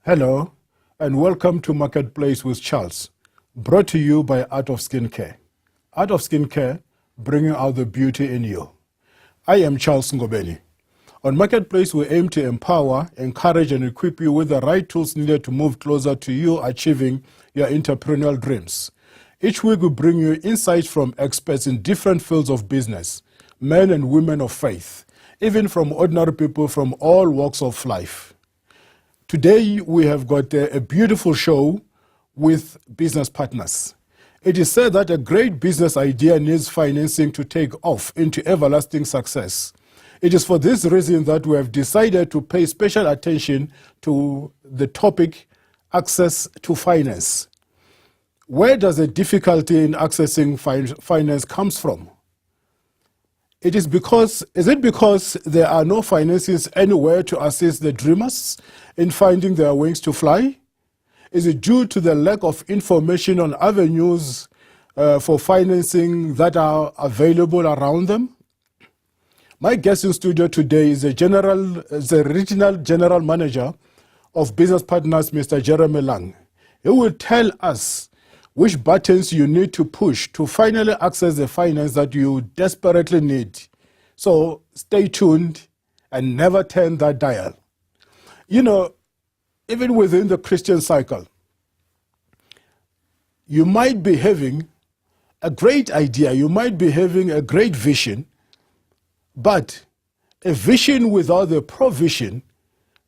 Hello, and welcome to Marketplace with Charles, brought to you by Art of Skincare. Art of Skincare, bringing out the beauty in you. I am Charles Ngobeni. On Marketplace, we aim to empower, encourage, and equip you with the right tools needed to move closer to you achieving your entrepreneurial dreams. Each week, we bring you insights from experts in different fields of business, men and women of faith, even from ordinary people from all walks of life. Today, we have got a beautiful show with business partners. It is said that a great business idea needs financing to take off into everlasting success. It is for this reason that we have decided to pay special attention to the topic, access to finance. Where does the difficulty in accessing finance comes from? Is it because there are no finances anywhere to assist the dreamers in finding their wings to fly? Is it due to the lack of information on avenues for financing that are available around them? My guest in studio today is the regional general manager of Business Partners, Mr. Jeremy Lang. He will tell us which buttons you need to push to finally access the finance that you desperately need. So stay tuned and never turn that dial. You know, even within the Christian cycle, you might be having a great idea, you might be having a great vision, but a vision without the provision,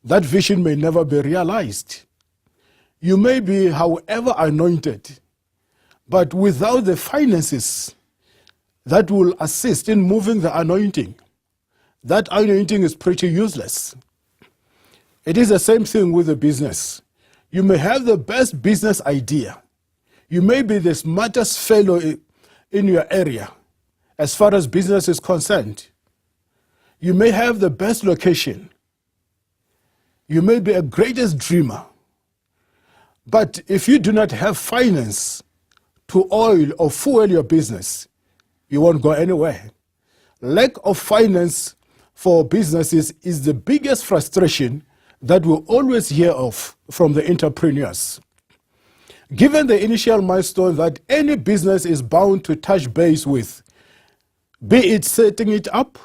that vision may never be realized. You may be, however, anointed, but without the finances that will assist in moving the anointing, that anointing is pretty useless. It is the same thing with the business. You may have the best business idea. You may be the smartest fellow in your area as far as business is concerned. You may have the best location. You may be a greatest dreamer. But if you do not have finance to oil or fuel your business, you won't go anywhere. Lack of finance for businesses is the biggest frustration that we always hear of from the entrepreneurs. Given the initial milestone that any business is bound to touch base with, be it setting it up,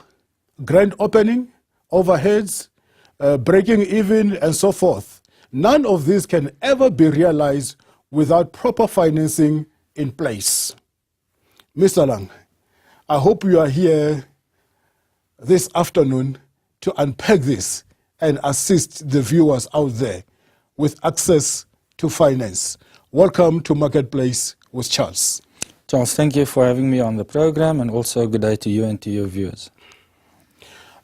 grand opening, overheads, breaking even, and so forth, none of this can ever be realized without proper financing in place. Mr. Lang, I hope you are here this afternoon to unpack this and assist the viewers out there with access to finance. Welcome to Marketplace with Charles. Charles, thank you for having me on the program, and also good day to you and to your viewers.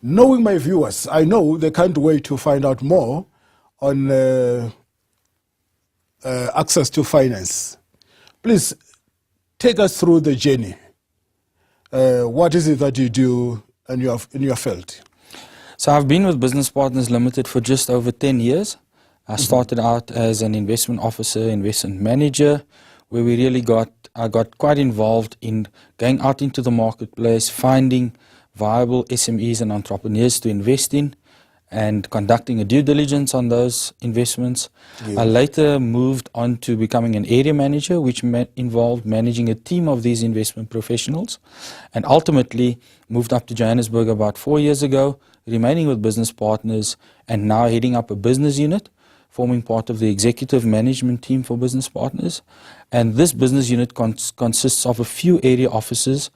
Knowing my viewers, I know they can't wait to find out more on access to finance. Please take us through the journey. What is it that you do in your field? So I've been with Business Partners Limited for just over 10 years. I started out as an investment officer, investment manager, where I got quite involved in going out into the marketplace, finding viable SMEs and entrepreneurs to invest in, and conducting a due diligence on those investments. Yeah. I later moved on to becoming an area manager, which involved managing a team of these investment professionals, and ultimately moved up to Johannesburg about 4 years ago, remaining with Business Partners, and now heading up a business unit, forming part of the executive management team for Business Partners. And this business unit consists of a few area offices,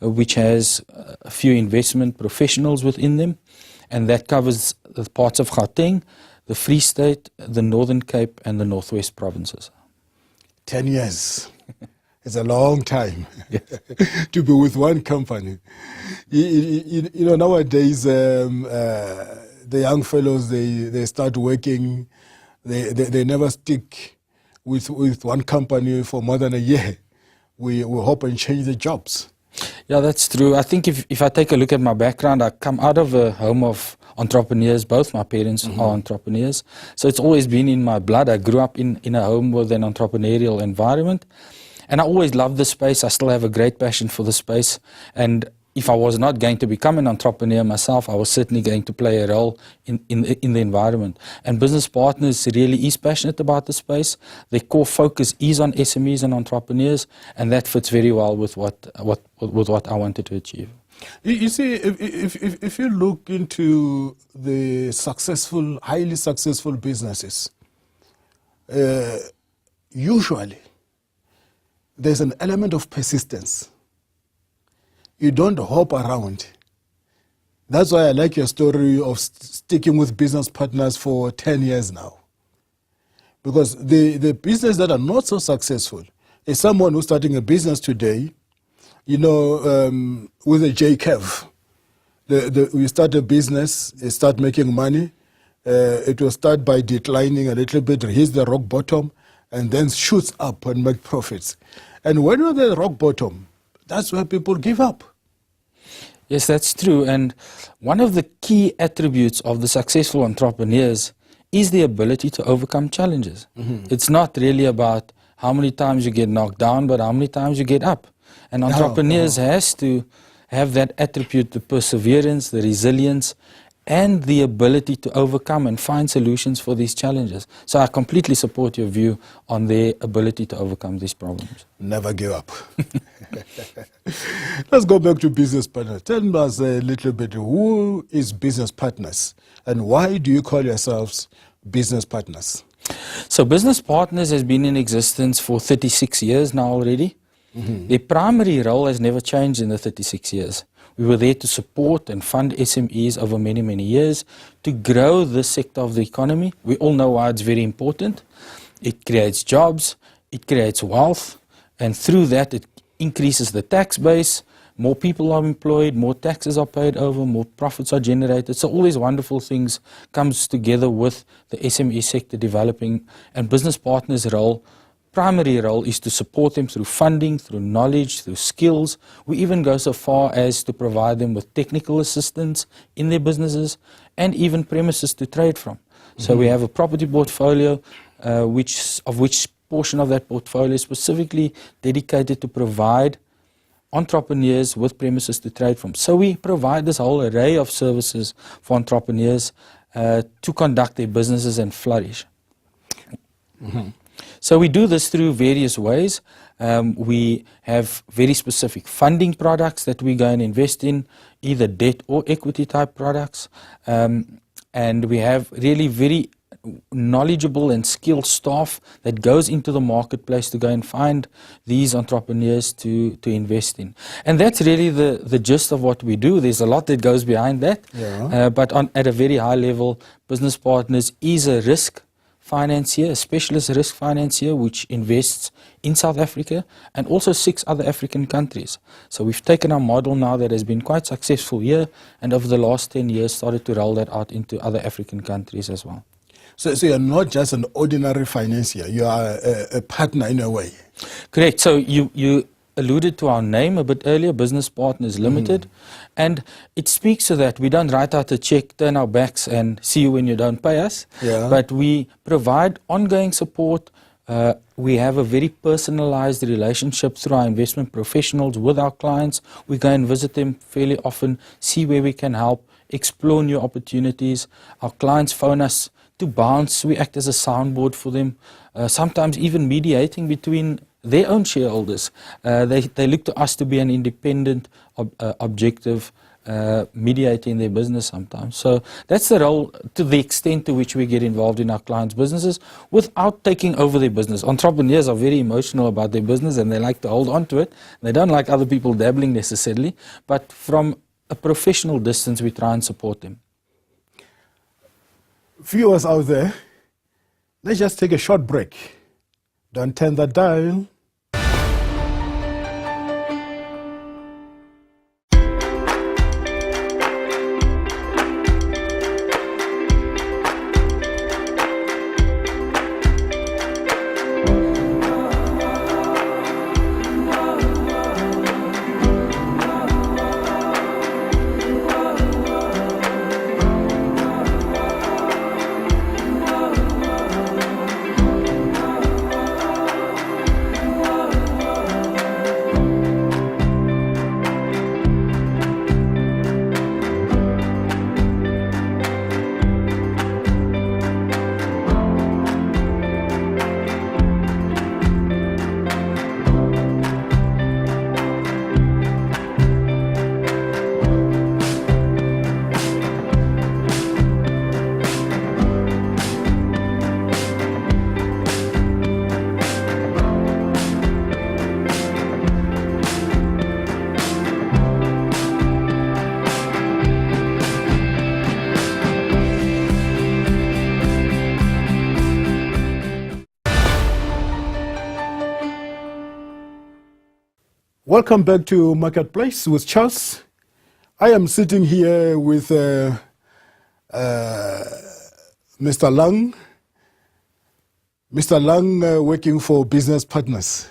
which has a few investment professionals within them, and that covers the parts of Gauteng, the Free State, the Northern Cape, and the Northwest provinces. 10 years. It's a long time to be with one company. You know, nowadays, the young fellows, they start working, they never stick with one company for more than a year. We hope and change the jobs. Yeah, that's true. I think if I take a look at my background, I come out of a home of entrepreneurs. Both my parents are entrepreneurs. So it's always been in my blood. I grew up in a home with an entrepreneurial environment. And I always loved the space. I still have a great passion for the space. And if I was not going to become an entrepreneur myself, I was certainly going to play a role in the environment. And Business Partners really is passionate about the space. Their core focus is on SMEs and entrepreneurs, and that fits very well with what I wanted to achieve. You see, if you look into the successful, highly successful businesses, usually there's an element of persistence. You don't hop around. That's why I like your story of sticking with Business Partners for 10 years now. Because the business that are not so successful is someone who's starting a business today, you know, with a J curve. You start a business, you start making money, it will start by declining a little bit, hits the rock bottom, and then shoots up and make profits. And when you're at the rock bottom, that's where people give up. Yes, that's true. And one of the key attributes of the successful entrepreneurs is the ability to overcome challenges. It's not really about how many times you get knocked down, but how many times you get up. And entrepreneurs has to have that attribute, the perseverance, the resilience, and the ability to overcome and find solutions for these challenges. So I completely support your view on their ability to overcome these problems. Never give up. Let's go back to Business Partners. Tell us a little bit, who is Business Partners and why do you call yourselves Business Partners? So Business Partners has been in existence for 36 years now already. Their primary role has never changed in the 36 years. We were there to support and fund SMEs over many, many years to grow this sector of the economy. We all know why it's very important. It creates jobs, it creates wealth, and through that it increases the tax base, more people are employed, more taxes are paid over, more profits are generated. So all these wonderful things comes together with the SME sector developing, and Business Partners' primary role is to support them through funding, through knowledge, through skills. We even go so far as to provide them with technical assistance in their businesses and even premises to trade from. So we have a property portfolio, which portion of that portfolio is specifically dedicated to provide entrepreneurs with premises to trade from. So we provide this whole array of services for entrepreneurs to conduct their businesses and flourish. So we do this through various ways. We have very specific funding products that we go and invest in, either debt or equity type products. And we have really very knowledgeable and skilled staff that goes into the marketplace to go and find these entrepreneurs to invest in. And that's really the gist of what we do. There's a lot that goes behind that. But at a very high level, Business Partners is a risk financier, a specialist risk financier, which invests in South Africa and also 6 other African countries. So we've taken our model now that has been quite successful here, and over the last 10 years started to roll that out into other African countries as well. So you're not just an ordinary financier, you are a partner in a way. Correct. So you alluded to our name a bit earlier, Business Partners Limited, and it speaks to that. We don't write out a check, turn our backs and see you when you don't pay us, but we provide ongoing support. We have a very personalized relationship through our investment professionals with our clients. We go and visit them fairly often, see where we can help, explore new opportunities. Our clients phone us to bounce. We act as a soundboard for them, sometimes even mediating between their own shareholders. They look to us to be an independent, objective mediator in their business sometimes. So that's the role, to the extent to which we get involved in our clients' businesses without taking over their business. Entrepreneurs are very emotional about their business and they like to hold on to it. They don't like other people dabbling necessarily, but from a professional distance we try and support them. Viewers out there, let's just take a short break. Don't turn that dial. Welcome back to Marketplace with Charles. I am sitting here with Mr. Lang. Mr. Lang working for Business Partners.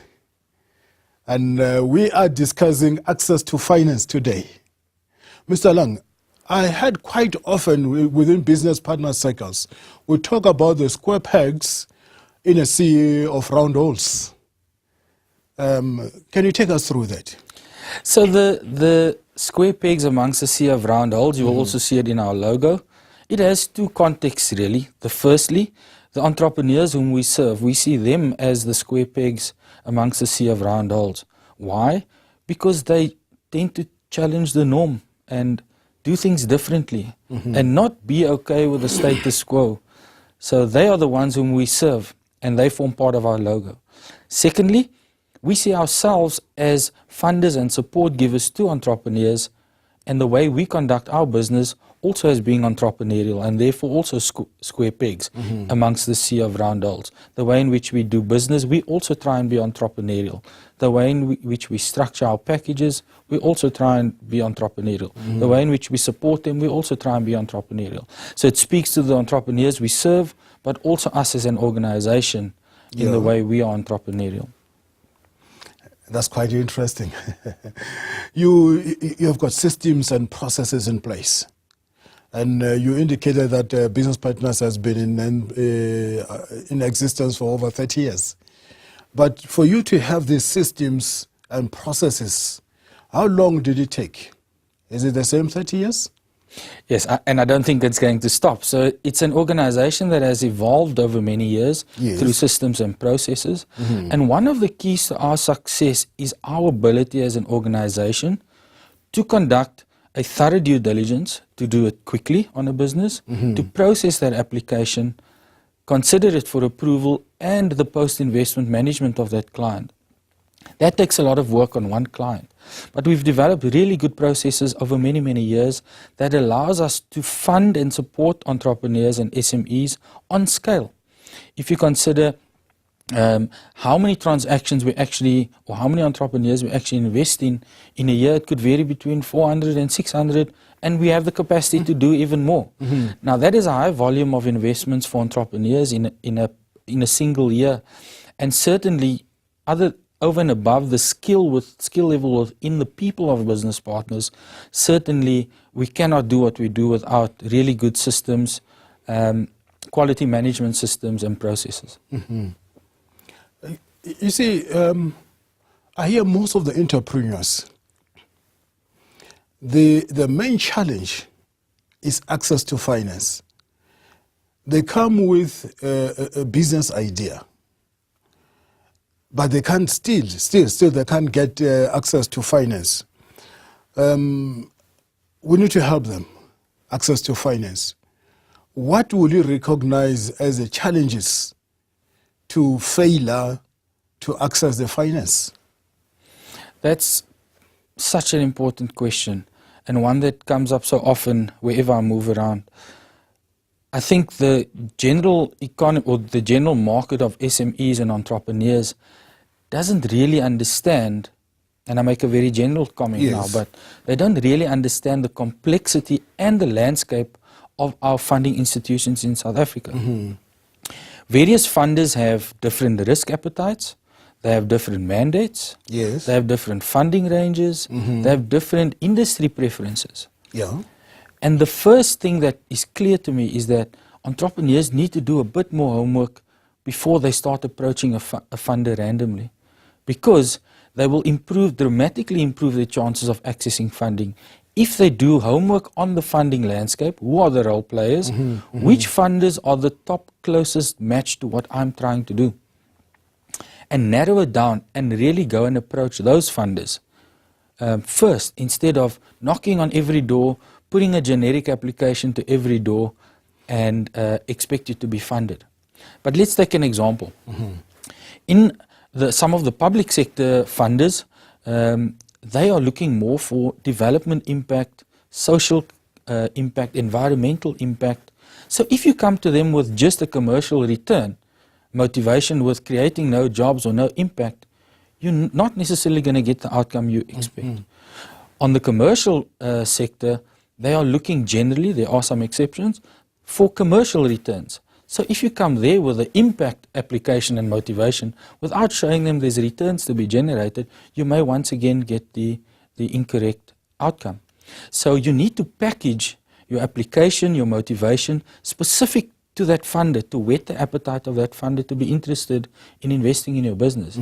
And we are discussing access to finance today. Mr. Lang, I heard quite often within business partner circles, we talk about the square pegs in a sea of round holes. Can you take us through that? So the square pegs amongst the sea of round holes, you will also see it in our logo. It has two contexts really. Firstly, the entrepreneurs whom we serve, we see them as the square pegs amongst the sea of round holes. Why? Because they tend to challenge the norm and do things differently and not be okay with the status quo. So they are the ones whom we serve and they form part of our logo. Secondly, we see ourselves as funders and support givers to entrepreneurs, and the way we conduct our business also as being entrepreneurial and therefore also square pegs amongst the sea of round holes. The way in which we do business, we also try and be entrepreneurial. The way in which we structure our packages, we also try and be entrepreneurial. The way in which we support them, we also try and be entrepreneurial. So it speaks to the entrepreneurs we serve, but also us as an organization in the way we are entrepreneurial. That's quite interesting. You have got systems and processes in place. And you indicated that Business Partners has been in existence for over 30 years. But for you to have these systems and processes, how long did it take? Is it the same 30 years? Yes, and I don't think it's going to stop. So it's an organization that has evolved over many years through systems and processes. And one of the keys to our success is our ability as an organization to conduct a thorough due diligence, to do it quickly on a business, to process that application, consider it for approval, and the post-investment management of that client. That takes a lot of work on one client. But we've developed really good processes over many, many years that allows us to fund and support entrepreneurs and SMEs on scale. If you consider how many transactions we actually, or how many entrepreneurs we actually invest in a year, it could vary between 400 and 600, and we have the capacity to do even more. Now that is a high volume of investments for entrepreneurs in a single year, and certainly over and above the skill level within the people of Business Partners, certainly we cannot do what we do without really good systems, quality management systems and processes. You see, I hear most of the entrepreneurs, the main challenge is access to finance. They come with a business idea, but they can't still they can't get access to finance. We need to help them access to finance. What will you recognize as the challenges to failure to access the finance? That's such an important question, and one that comes up so often wherever I move around. I think the general economy or the general market of SMEs and entrepreneurs doesn't really understand, and I make a very general comment now, but they don't really understand the complexity and the landscape of our funding institutions in South Africa. Various funders have different risk appetites, they have different mandates, they have different funding ranges, they have different industry preferences. And the first thing that is clear to me is that entrepreneurs need to do a bit more homework before they start approaching a funder randomly, because they will dramatically improve their chances of accessing funding if they do homework on the funding landscape. Who are the role players? Which funders are the top closest match to what I'm trying to do? And narrow it down and really go and approach those funders first, instead of knocking on every door, putting a generic application to every door and expect it to be funded. But let's take an example. In some of the public sector funders, they are looking more for development impact, social impact, environmental impact. So if you come to them with just a commercial return, motivation with creating no jobs or no impact, you're not necessarily going to get the outcome you expect. On the commercial sector, they are looking generally, there are some exceptions, for commercial returns. So if you come there with the impact application and motivation, without showing them there's returns to be generated, you may once again get the incorrect outcome. So you need to package your application, your motivation, specific to that funder, to whet the appetite of that funder to be interested in investing in your business.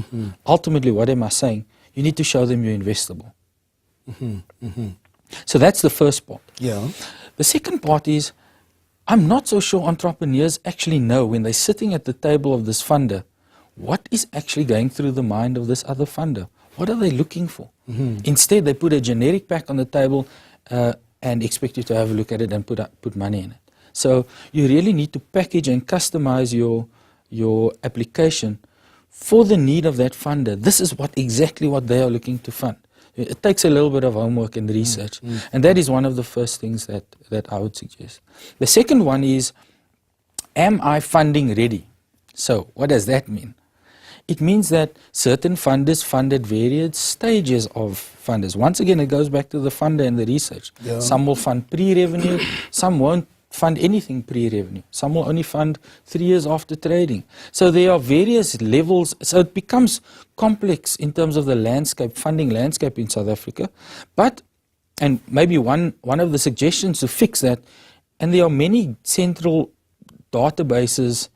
Ultimately, what am I saying? You need to show them you're investable. So that's the first part. Yeah. The second part is, I'm not so sure entrepreneurs actually know when they're sitting at the table of this funder, what is actually going through the mind of this other funder? What are they looking for? Instead, they put a generic pack on the table and expect you to have a look at it and put money in it. So you really need to package and customize your application for the need of that funder. This is exactly what they are looking to fund. It takes a little bit of homework and research, and that is one of the first things that I would suggest. The second one is, am I funding ready? So what does that mean? It means that certain funders fund at various stages of funders. Once again, it goes back to the funder and the research. Yeah. Some will fund pre-revenue, some won't fund anything pre-revenue. Some will only fund 3 years after trading. So there are various levels. So it becomes complex in terms of the landscape, funding landscape in South Africa. But, and maybe one of the suggestions to fix that, and there are many central databases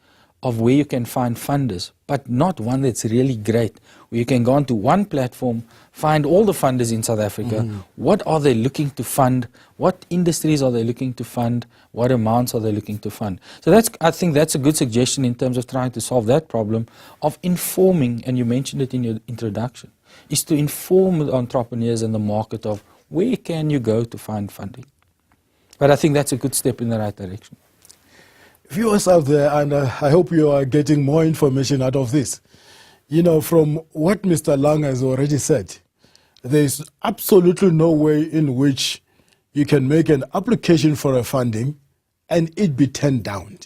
of where you can find funders, but not one that's really great, where you can go onto one platform, find all the funders in South Africa, what are they looking to fund, what industries are they looking to fund, what amounts are they looking to fund. So I think that's a good suggestion in terms of trying to solve that problem of informing, and you mentioned it in your introduction, is to inform the entrepreneurs and the market of where can you go to find funding. But I think that's a good step in the right direction. Viewers out there, and I hope you are getting more information out of this. You know, from what Mr. Lang has already said, there is absolutely no way in which you can make an application for a funding and it be turned down.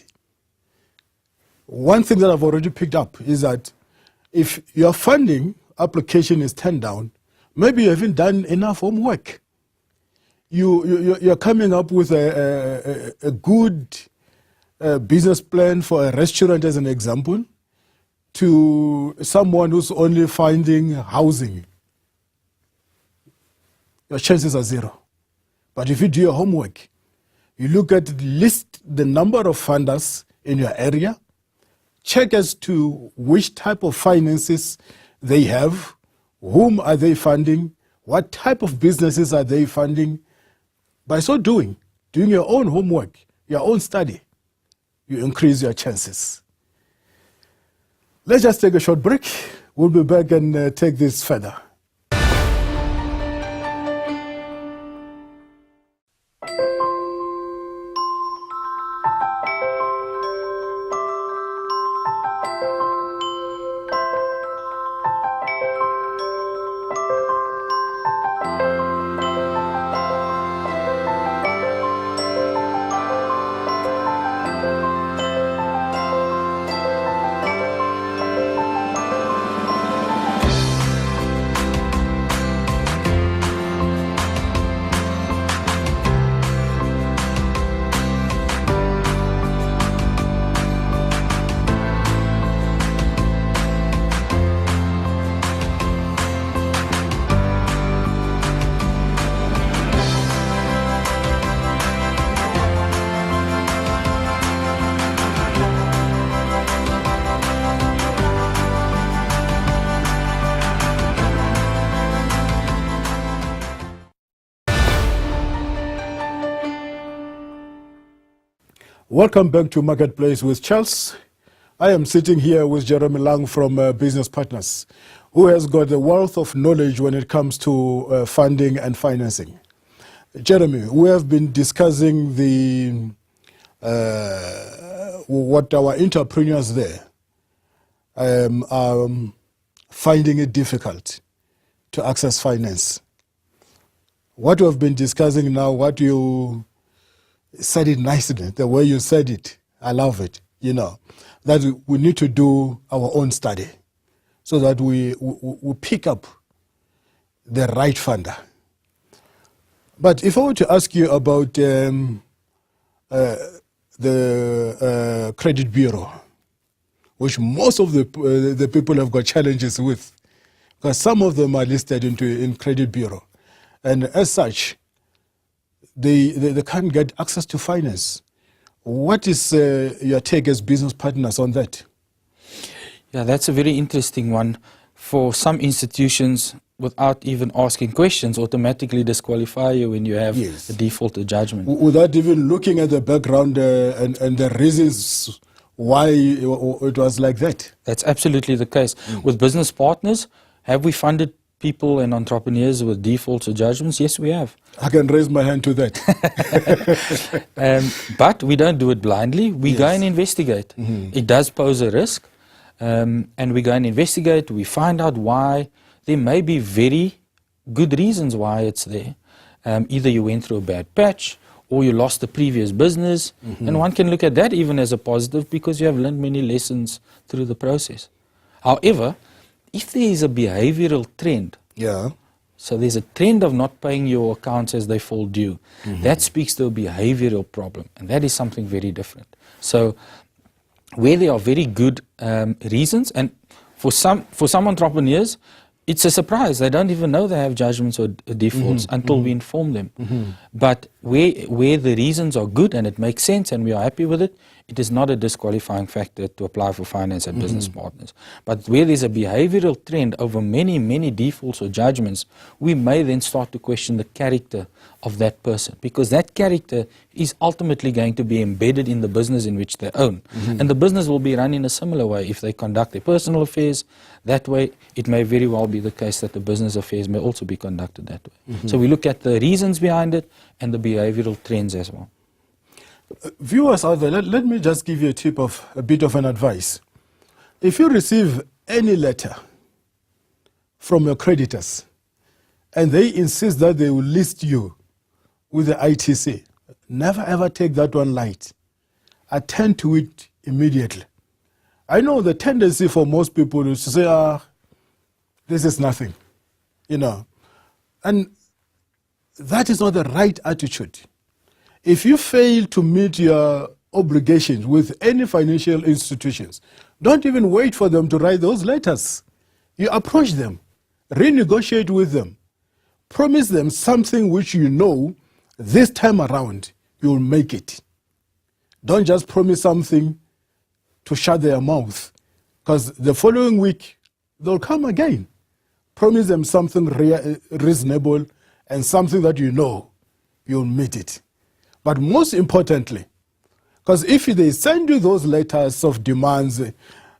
One thing that I've already picked up is that if your funding application is turned down, maybe you haven't done enough homework. You're coming up with a good business plan for a restaurant, as an example, to someone who's only finding housing. Your chances are zero. But if you do your homework, you look at list the number of funders in your area, check as to which type of finances they have, whom are they funding, what type of businesses are they funding. By so doing your own homework, your own study, you increase your chances. Let's just take a short break. We'll be back and take this further. Welcome back to Marketplace with Charles. I am sitting here with Jeremy Lang from Business Partners, who has got a wealth of knowledge when it comes to funding and financing. Jeremy, we have been discussing what our entrepreneurs there are finding it difficult to access finance. What we have been discussing now, what you said it nicely, the way you said it, I love it, you know, that we need to do our own study. so that we pick up the right funder. But if I were to ask you about the credit bureau, which most of the people have got challenges with, because some of them are listed in credit bureau, and as such, they can't get access to finance. What is your take as business partners on that? Yeah, that's a very interesting one. For some institutions, without even asking questions, automatically disqualify you when you have Yes. a default or judgment. Without even looking at the background and the reasons why it was like that. That's absolutely the case. With business partners, have we funded people and entrepreneurs with defaults or judgments? Yes, we have. I can raise my hand to that. But we don't do it blindly. We go Yes. and investigate. It does pose a risk. And we go and investigate. We find out why. There may be very good reasons why it's there. Either you went through a bad patch or you lost the previous business. And one can look at that even as a positive because you have learned many lessons through the process. However, if there is a behavioral trend, Yeah. so there's a trend of not paying your accounts as they fall due, that speaks to a behavioral problem, and that is something very different. So where there are very good reasons, and for some entrepreneurs, it's a surprise. They don't even know they have judgments or defaults until we inform them. But where the reasons are good and it makes sense and we are happy with it, it is not a disqualifying factor to apply for finance at business partners. But where there's a behavioral trend over many, many defaults or judgments, we may then start to question the character of that person, because that character is ultimately going to be embedded in the business in which they own. And the business will be run in a similar way. If they conduct their personal affairs that way, it may very well be the case that the business affairs may also be conducted that way. So we look at the reasons behind it and the behavioral trends as well. Viewers out there, let me just give you a bit of an advice. If you receive any letter from your creditors and they insist that they will list you with the ITC, never ever take that one light. Attend to it immediately. I know the tendency for most people is to say, this is nothing, and that is not the right attitude. If you fail to meet your obligations with any financial institutions, don't even wait for them to write those letters. You approach them, renegotiate with them, promise them something which you know this time around you will make it. Don't just promise something to shut their mouth, because the following week they'll come again. Promise them something reasonable and something that you know you'll meet it. But most importantly, because if they send you those letters of demands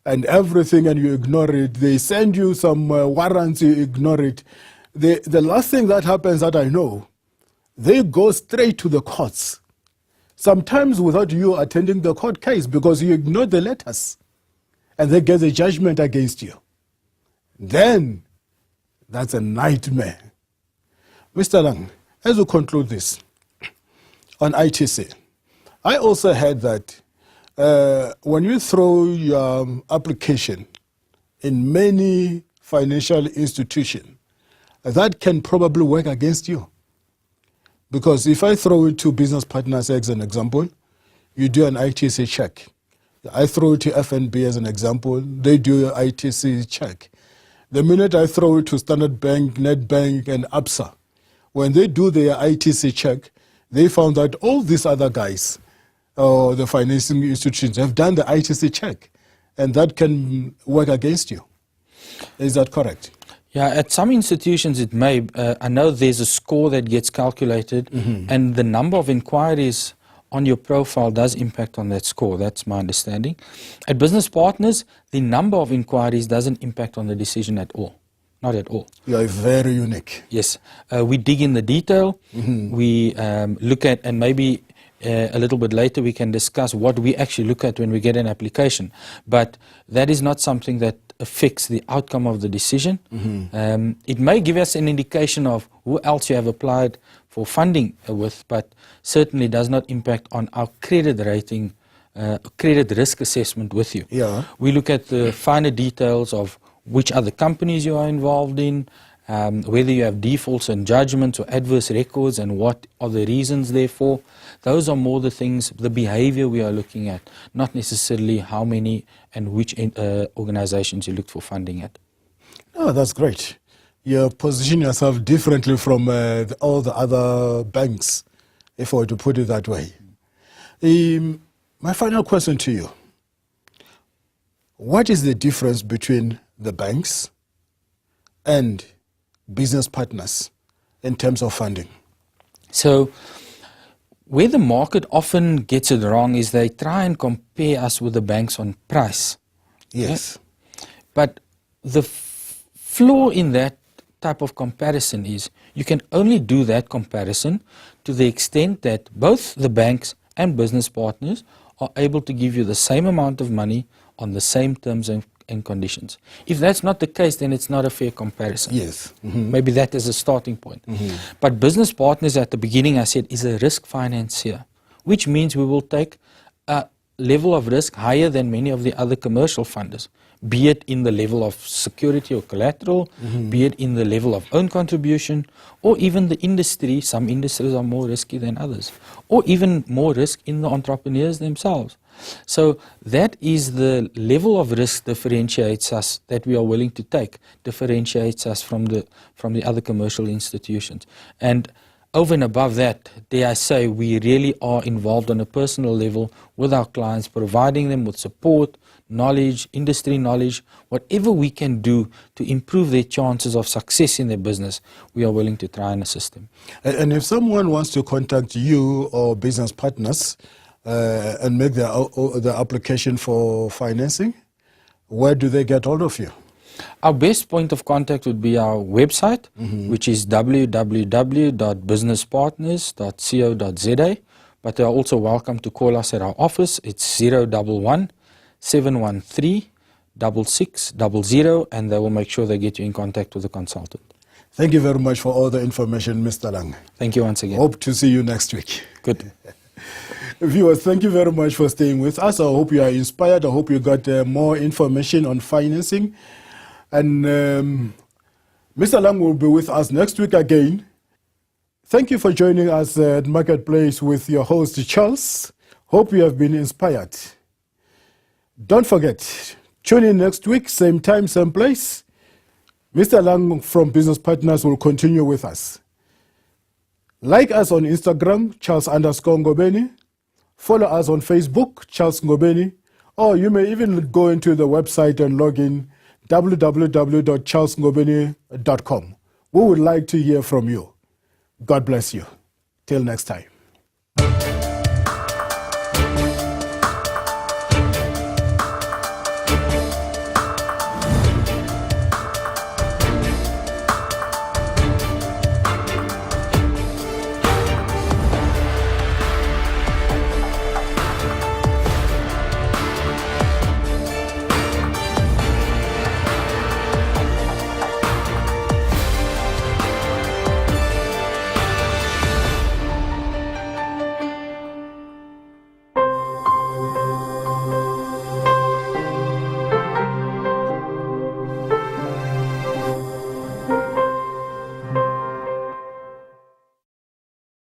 and everything and you ignore it, they send you some warrants, you ignore it, the last thing that happens that I know, they go straight to the courts. Sometimes without you attending the court case because you ignored the letters, and they get a judgment against you. Then that's a nightmare. Mr. Lang, as we conclude this, on ITC, I also heard that when you throw your application in many financial institutions, that can probably work against you. Because if I throw it to business partners as an example, you do an ITC check. I throw it to FNB as an example, they do an ITC check. The minute I throw it to Standard Bank, Nedbank, and ABSA, when they do their ITC check, they found that all these other guys, the financing institutions, have done the ITC check, and that can work against you. Is that correct? Yeah, at some institutions it may. I know there's a score that gets calculated, and the number of inquiries on your profile does impact on that score. That's my understanding. At business partners, the number of inquiries doesn't impact on the decision at all. Not at all. You are very unique. Yes. We dig in the detail. We look at, and maybe a little bit later we can discuss what we actually look at when we get an application. But that is not something that affects the outcome of the decision. It may give us an indication of who else you have applied for funding with, but certainly does not impact on our credit rating, credit risk assessment with you. Yeah. We look at the finer details of which other companies you are involved in, whether you have defaults and judgments or adverse records and what are the reasons therefore. Those are more the things, the behavior we are looking at, not necessarily how many and which organizations you look for funding at. Oh, that's great. You position yourself differently from all the other banks, if I were to put it that way. My final question to you. What is the difference between the banks and business partners in terms of funding? So, where the market often gets it wrong is they try and compare us with the banks on price. Yes. Okay? But the flaw in that type of comparison is you can only do that comparison to the extent that both the banks and business partners are able to give you the same amount of money on the same terms and conditions. If that's not the case, then it's not a fair comparison. Yes. Maybe that is a starting point. But business partners at the beginning, I said, is a risk financier, which means we will take a level of risk higher than many of the other commercial funders, be it in the level of security or collateral, be it in the level of own contribution, or even the industry. Some industries are more risky than others, or even more risk in the entrepreneurs themselves. So that is the level of risk differentiates us, that we are willing to take, differentiates us from the other commercial institutions. And over and above that, dare I say, we really are involved on a personal level with our clients, providing them with support, knowledge, industry knowledge, whatever we can do to improve their chances of success in their business, we are willing to try and assist them. And if someone wants to contact you or business partners and make their application for financing, where do they get hold of you? Our best point of contact would be our website, which is www.businesspartners.co.za. But they are also welcome to call us at our office. It's 011 713 6600, and they will make sure they get you in contact with a consultant. Thank you very much for all the information, Mr. Lang. Thank you once again. Hope to see you next week. Good. Viewers, thank you very much for staying with us. I hope you are inspired. I hope you got more information on financing. And Mr. Lang will be with us next week again. Thank you for joining us at Marketplace with your host, Charles. Hope you have been inspired. Don't forget, tune in next week, same time, same place. Mr. Lang from Business Partners will continue with us. Like us on Instagram, Charles_Ngobeni. Follow us on Facebook, Charles Ngobeni. Or you may even go into the website and log in, www.charlesngobeni.com. We would like to hear from you. God bless you. Till next time.